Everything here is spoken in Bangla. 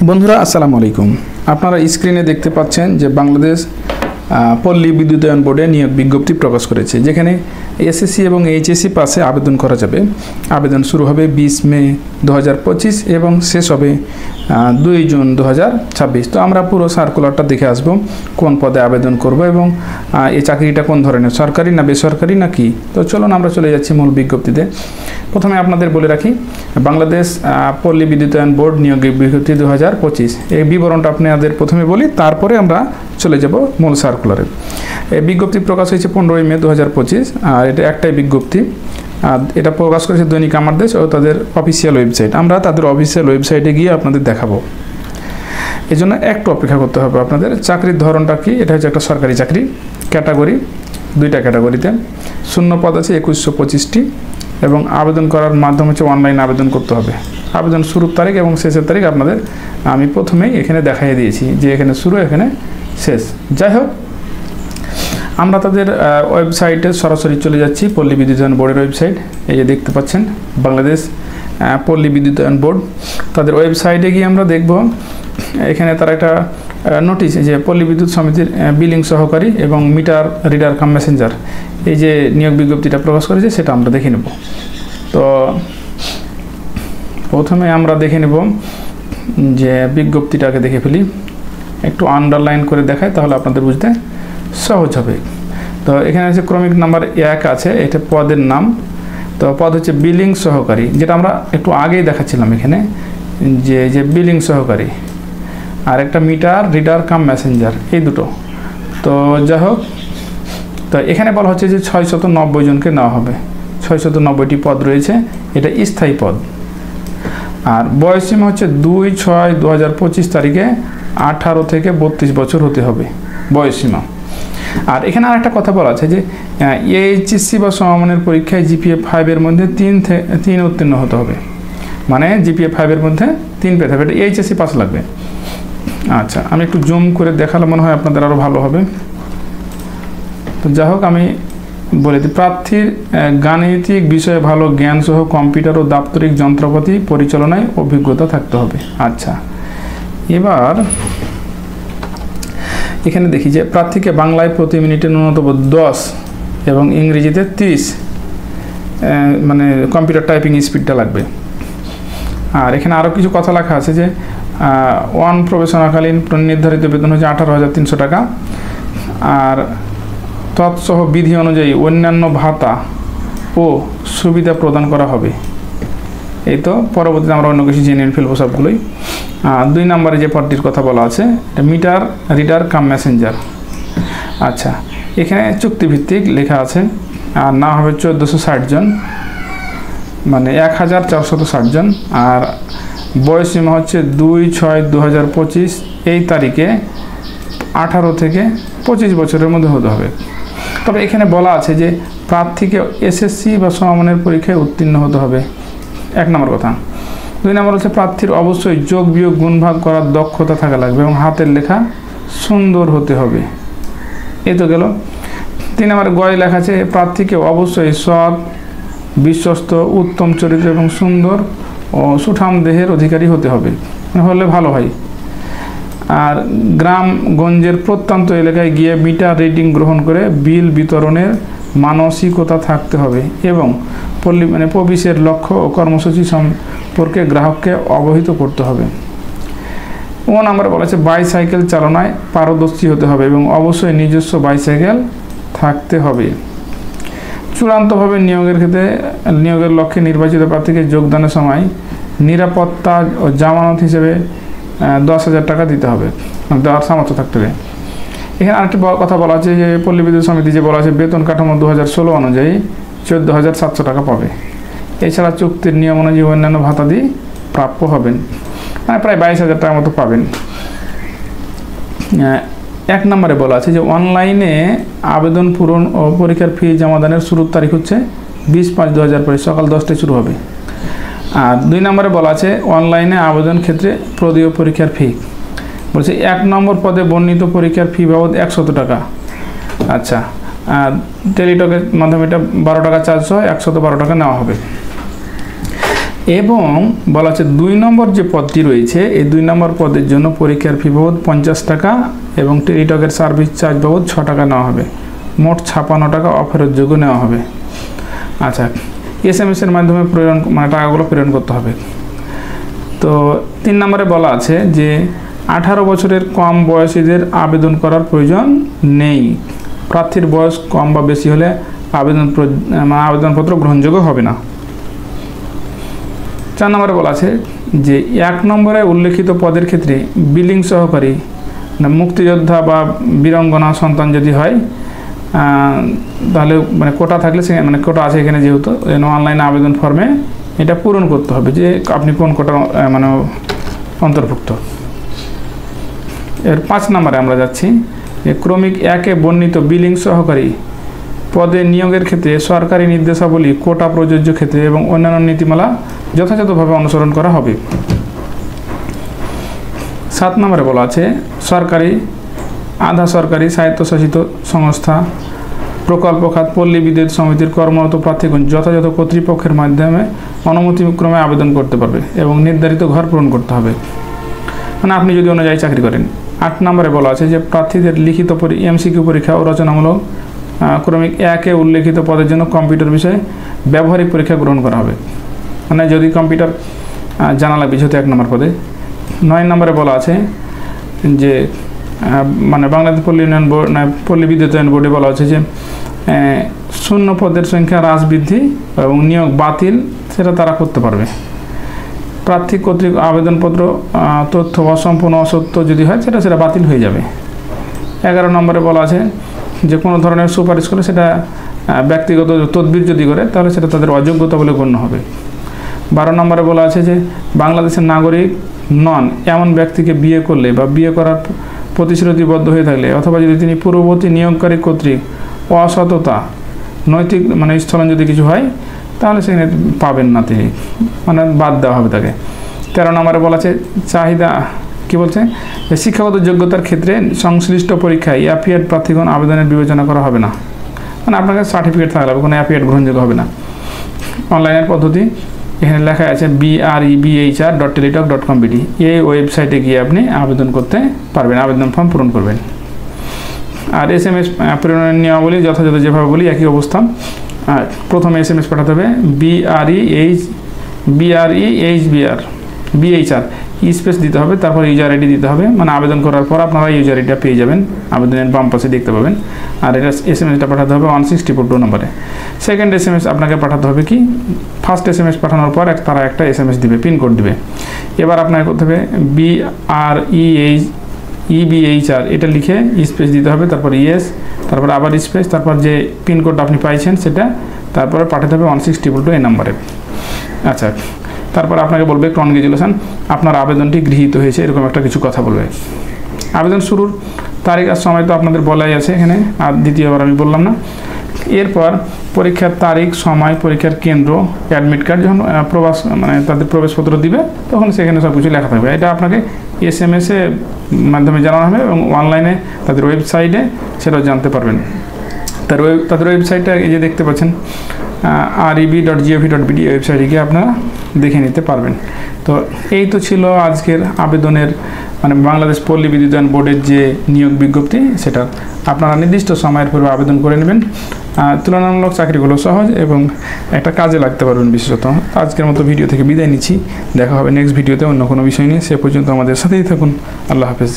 বন্ধুরা আসসালামু আলাইকুম। আপনারা স্ক্রিনে দেখতে পাচ্ছেন যে বাংলাদেশ পল্লী বিদ্যুতায়ন বোর্ডে নিয়োগ বিজ্ঞপ্তি প্রকাশ করেছে, যেখানে এসএসসি এবং এইচএসসি পাসে আবেদন করা যাবে। আবেদন শুরু হবে 20 মে 2025 এবং শেষ হবে 2 জুন 2026। তো আমরা পুরো সার্কুলারটা দেখে আসব, কোন পদে আবেদন করব এবং এই চাকরিটা কোন ধরনের, সরকারি না বেসরকারি না কি। তো চলুন আমরা চলে যাচ্ছি মূল বিজ্ঞপ্তিতে। প্রথমে আপনাদের বলে রাখি, বাংলাদেশ পল্লী বিদ্যুতায়ন বোর্ড নিয়োগ বিজ্ঞপ্তি 2025, এই বিবরণটা আপনাদের প্রথমে বলি, তারপরে আমরা চলে যাব মূল সার্কুলারে। এই বিজ্ঞপ্তি প্রকাশ হয়েছে 15 মে 2025, আর এটা একটাই বিজ্ঞপ্তি। আর এটা প্রকাশ করেছে দৈনিক আমার দেশ ও তাদের অফিসিয়াল ওয়েবসাইট। আমরা তাদের অফিসিয়াল ওয়েবসাইটে গিয়ে আপনাদের দেখাবো, এই জন্য একটু অপেক্ষা করতে হবে আপনাদের। চাকরির ধরনটা কি, এটা হচ্ছে একটা সরকারি চাকরি। ক্যাটাগরি 2টা ক্যাটাগরিতে, শূন্য পদ আছে 2125টি এবং আবেদন করার মাধ্যম হচ্ছে অনলাইন আবেদন করতে হবে। আবেদন শুরুর তারিখ এবং শেষের তারিখ আপনাদের আমি প্রথমেই এখানে দেখাই দিয়েছি, যে এখানে শুরু এখানে শেষ। যাই হোক, আমরা তাদের ওয়েবসাইটে সরাসরি চলে যাচ্ছি, পল্লী বিদ্যুতায়ন বোর্ডের ওয়েবসাইট। এই যে দেখতে পাচ্ছেন বাংলাদেশ পল্লী বিদ্যুতায়ন বোর্ড, তাদের ওয়েবসাইটে গিয়ে আমরা দেখব এখানে তারা একটা নোটিশ, যে পল্লী বিদ্যুৎ সমিতির বিলিং সহকারী এবং মিটার রিডার কাম মেসেঞ্জার, এই যে নিয়োগ বিজ্ঞপ্তিটা প্রকাশ করেছে সেটা আমরা দেখে নেব। তো প্রথমে আমরা দেখে নেব যে বিজ্ঞপ্তিটাকে দেখে ফেলি, একটু আন্ডারলাইন করে দেখাই, তাহলে আপনাদের বুঝতে সহজ হবে। তো এখানে আছে ক্রমিক নাম্বার 1 আছে, এটা পদের নাম। তো পদ হচ্ছে বিলিং সহকারী, যেটা আমরা একটু আগেই দেখাচ্ছিলাম এখানে, যে বিলিং সহকারী, আর একটা মিটার রিডার কাম মেসেঞ্জার, এই দুটো। তো যাই হোক, তো এখানে বলা হচ্ছে যে 690 জনকে নেওয়া হবে। 690টি পদ রয়েছে, এটা স্থায়ী পদ। আর বয়সসীমা হচ্ছে 2/6/2025 তারিখে 18 থেকে 32 বছর হতে হবে বয়সসীমা। আর এখানে আর একটা কথা বলা আছে যে এইচএসসি বা সমমানের পরীক্ষায় জিপিএ 5-এর মধ্যে 3 উত্তীর্ণ হতে হবে, মানে জিপিএ 5-এর মধ্যে 3 পেতে হবে। এটা এইচএসসি পাস লাগবে। আচ্ছা, আমি একটু জুম করে দেখালে মনে হয় আপনাদের আরও ভালো হবে। তো যাই হোক, আমি বলে দিই, প্রার্থীর গাণিতিক বিষয়ে ভালো জ্ঞান সহ কম্পিউটার ও দাপ্তরিক যন্ত্রপাতি পরিচালনায় অভিজ্ঞতা থাকতে হবে। আচ্ছা, এবার এখানে দেখি যে প্রার্থীকে বাংলায় প্রতি মিনিটে ন্যূনতম 10 এবং ইংরেজিতে 30 মানে কম্পিউটার টাইপিং স্পিডটা লাগবে। আর এখানে আরও কিছু কথা লেখা আছে যে প্রবেশনাকালীন নির্ধারিত বেতন হচ্ছে 18,300 টাকা, আর তৎসহ বিধি অনুযায়ী অন্যান্য ভাতা ও সুবিধা প্রদান করা হবে। এই তো, পরবর্তীতে আমরা অন্য কিছু জেনে ফেলবো সবগুলোই। 2 নম্বরে যে পদটির কথা বলা আছে, মিটার রিডার কাম মেসেঞ্জার। আচ্ছা, এখানে চুক্তিভিত্তিক লেখা আছে, আর না হবে 1460 জন, মানে 1460 জন। আর বয়সসীমা হচ্ছে 2/6/2025 এই তারিখে 18 থেকে 25 বছরের মধ্যে হতে হবে। তবে এখানে বলা আছে যে প্রার্থীকে এসএসসি বা সমমানের পরীক্ষায় উত্তীর্ণ হতে হবে, 1 নম্বর কথা। 2 নম্বর হচ্ছে প্রার্থীর অবশ্যই যোগ বিয়োগ গুণ ভাগ করার দক্ষতা থাকা লাগবে এবং হাতের লেখা সুন্দর হতে হবে। এই তো গেল। 3 নম্বরে গয়ে লেখা আছে প্রার্থীকে অবশ্যই সৎ, বিশ্বস্ত, উত্তম চরিত্র এবং সুন্দর ও সুঠাম দেহের অধিকারী হতে হবে, হলে ভালো হয়। আর গ্রামগঞ্জের প্রত্যন্ত এলাকায় গিয়ে মিটার রিডিং গ্রহণ করে বিল বিতরণের মানসিকতা থাকতে হবে এবং প্রবেশের লক্ষ্য ও কর্মসূচি সম্পর্কে গ্রাহককে অবহিত করতে হবে। 1 নম্বরে বলা আছে বাইসাইকেল চালনায় পারদর্শী হতে হবে এবং অবশ্যই নিজস্ব বাইসাইকেল থাকতে হবে। চূড়ান্তভাবে নিয়োগের লক্ষ্যে নির্বাচিত প্রার্থীকে যোগদানের সময় নিরাপত্তা ও জামানত হিসেবে 10,000 টাকা দিতে হবে, দেওয়ার সামর্থ্য থাকতে হবে। এখানে আরেকটি কথা বলা আছে যে পল্লী বিদ্যুৎ সমিতি যে বলা আছে বেতন কাঠামো 2016 অনুযায়ী 14,700 টাকা পাবে। এছাড়া চুক্তির নিয়ম অনুযায়ী অন্যান্য ভাতা দিয়ে প্রাপ্য হবেন, মানে প্রায় 22,000 টাকার মতো পাবেন। 1 নম্বরে বলা আছে যে অনলাইনে আবেদন পূরণ ও পরীক্ষার ফি জমাদানের শুরুর তারিখ হচ্ছে 20/5/2025 সকাল 10টায় শুরু হবে। আর 2 নম্বরে বলা আছে অনলাইনে আবেদন ক্ষেত্রে প্রদেয় পরীক্ষার ফি বলছে 1 নম্বর পদে বর্ণিত পরীক্ষার ফি বাবদ 100 টাকা। আচ্ছা, টেলিটকের মাধ্যমে এটা 12 টাকা চার্জ হয়, 112 টাকা নেওয়া হবে। এবং বলা হচ্ছে 2 নম্বর যে পদটি রয়েছে এই 2 নম্বর পদের জন্য পরীক্ষার ফি বাবদ 50 টাকা এবং টেলিটকের সার্ভিস চার্জ বাবদ 6 টাকা নেওয়া হবে, মোট 56 টাকা অফেরতযোগ্য নেওয়া হবে। আচ্ছা, SMS এর মাধ্যমে প্রেরণ মানে টাকাগুলো প্রেরণ করতে হবে। তো 3 নম্বরে বলা আছে যে 18 বছরের কম বয়সীদের আবেদন করার প্রয়োজন নেই, প্রার্থীর বয়স কম বা বেশি হলে আবেদনপত্র গ্রহণযোগ্য হবে না। 4 নম্বরে বলা আছে যে 1 নম্বরে উল্লেখিত পদের ক্ষেত্রে বিলিং সহকারী মুক্তিযোদ্ধা বা বীরাঙ্গনা সন্তান যদি হয় তাহলে মানে কোটা থাকলে সে মানে কোটা আছে এখানে যেহেতু অনলাইনে আবেদন ফর্মে এটা পূরণ করতে হবে যে আপনি কোন কোটা মানে অন্তর্ভুক্ত। এর 5 নম্বরে আমরা যাচ্ছি যে ক্রমিক 1-এ বর্ণিত বিলিং সহকারী পদে নিয়োগের ক্ষেত্রে সরকারি নির্দেশাবলী কোটা প্রযোজ্য ক্ষেত্রে এবং অন্যান্য নীতিমালা যথাযথভাবে অনুসরণ করা হবে। 7 নম্বরে বলা আছে সরকারি, আধা সরকারি, স্বায়ত্তশাসিত সংস্থা, প্রকল্প খাত, পল্লী বিদ্যুৎ সমিতির কর্মরত প্রার্থীগণ যথাযথ কর্তৃপক্ষের মাধ্যমে অনুমতিক্রমে আবেদন করতে পারবে এবং নির্ধারিত ঘর পূরণ করতে হবে, মানে আপনি যদি অনুযায়ী চাকরি করেন। 8 নম্বরে বলা আছে যে প্রার্থীদের লিখিত MCQ পরীক্ষা ও রচনামূলক ক্রমিক 1-এ উল্লেখিত পদের জন্য কম্পিউটার বিষয়ে ব্যবহারিক পরীক্ষা গ্রহণ করা হবে, মানে যদি কম্পিউটার জানা লাগবে যেহেতু 1 নম্বর পদে। 9 নম্বরে বলা আছে যে মানে বাংলাদেশ পল্লী উন্নয়ন বোর্ড পল্লী বিদ্যুতায়ন বোর্ডে বলা হচ্ছে যে শূন্য পদের সংখ্যা হ্রাস বৃদ্ধি এবং নিয়োগ বাতিল সেটা তারা করতে পারবে। প্রার্থী কর্তৃক আবেদনপত্র তথ্য অসম্পূর্ণ অসত্য যদি হয় সেটা বাতিল হয়ে যাবে। 11 নম্বরে বলা আছে যে কোনো ধরনের সুপারিশ করে সেটা ব্যক্তিগত তদবির যদি করে তাহলে সেটা তাদের অযোগ্যতা বলে গণ্য হবে। 12 নম্বরে বলা আছে যে বাংলাদেশের নাগরিক নন এমন ব্যক্তিকে বিয়ে করলে বা বিয়ে করার প্রতিশ্রুতিবদ্ধ হয়ে থাকলে অথবা যদি তিনি পূর্ববর্তী নিয়োগকারী কর্তৃক অসততা নৈতিক মানে স্থলন যদি কিছু হয় তাহলে সেখানে পাবেন না, তিনি মানে বাদ দেওয়া হবে তাকে। 13 নম্বরে বলা আছে চাহিদা কি বলছে শিক্ষাগত যোগ্যতার ক্ষেত্রে সংশ্লিষ্ট পরীক্ষায় অ্যাপিয়ার্ড প্রার্থীগণ আবেদনের বিবেচনা করা হবে না, মানে আপনাকে সার্টিফিকেট থাকলে কোনো অ্যাপিয়ার্ড গ্রহণযোগ্য হবে না। অনলাইনের পদ্ধতি এখানে লেখা আছে BREBHR.teletalk.com.bd, এই ওয়েবসাইটে গিয়ে আপনি আবেদন করতে পারবেন, আবেদন ফর্ম পূরণ করবেন। আর SMS প্রেরণের নিয়মাবলী যথাযথ যেভাবে বলি একই অবস্থা। আর প্রথমে SMS পাঠাতে হবে BREHBR স্পেস দিতে হবে, তারপর ইউজার আইডি দিতে হবে, মানে আবেদন করার পর আপনারা ইউজার আইডিটা পেয়ে যাবেন, আবেদনের বাম পাশে দেখতে পাবেন। আর এটা SMS-টা পাঠাতে হবে 1642 নম্বরে। সেকেন্ড SMS আপনাকে পাঠাতে হবে কি ফার্স্ট SMS পাঠানোর পর তারা একটা SMS দিবে, পিনকোড দিবে। এবার আপনাকে করতে হবে BREHBR এটা লিখে স্পেস দিতে হবে, তারপর ইয়েস, তারপর আবার স্পেস, তারপর যে পিনকোডটা আপনি পাইছেন সেটা, তারপরে পাঠাতে হবে 1642 এই নম্বরে। আচ্ছা, তারপর আপনাকে বলবে কনগ্রেচুলেশন আপনার আবেদনটি গৃহীত হয়েছে, এরকম একটা কিছু কথা বলবে। আবেদন শুরুর তারিখ আর সময় তো আপনাদের বলাই আছে এখানে, আর দ্বিতীয়বার আমি বললাম না। এরপর পরীক্ষার তারিখ, সময়, পরীক্ষার কেন্দ্র, অ্যাডমিট কার্ড যখন প্রবাস মানে তাদের প্রবেশপত্র দিবে তখন সেখানে সব কিছু লেখা থাকবে। এটা আপনাকে SMS-এর মাধ্যমে জানানো হবে এবং অনলাইনে তাদের ওয়েবসাইটে সেটাও জানতে পারবেন। তাদের ওয়েবসাইটটা এই যে দেখতে পাচ্ছেন reb.gov.bd ওয়েবসাইটে গিয়ে আপনারা দেখে নিতে পারবেন। তো এই তো ছিল আজকের আবেদনের মানে বাংলাদেশ পল্লী বিদ্যুতায়ন বোর্ডের যে নিয়োগ বিজ্ঞপ্তি, সেটা আপনারা নির্দিষ্ট সময়ের পূর্বে আবেদন করে নেবেন। তুলনামূলক চাকরিগুলো সহজ এবং একটা কাজে লাগতে পারবেন বিশেষত। আজকের মতো ভিডিও থেকে বিদায় নিচ্ছি, দেখা হবে নেক্সট ভিডিওতে অন্য কোনো বিষয় নিয়ে। সে পর্যন্ত আমাদের সাথেই থাকুন। আল্লাহ হাফেজ।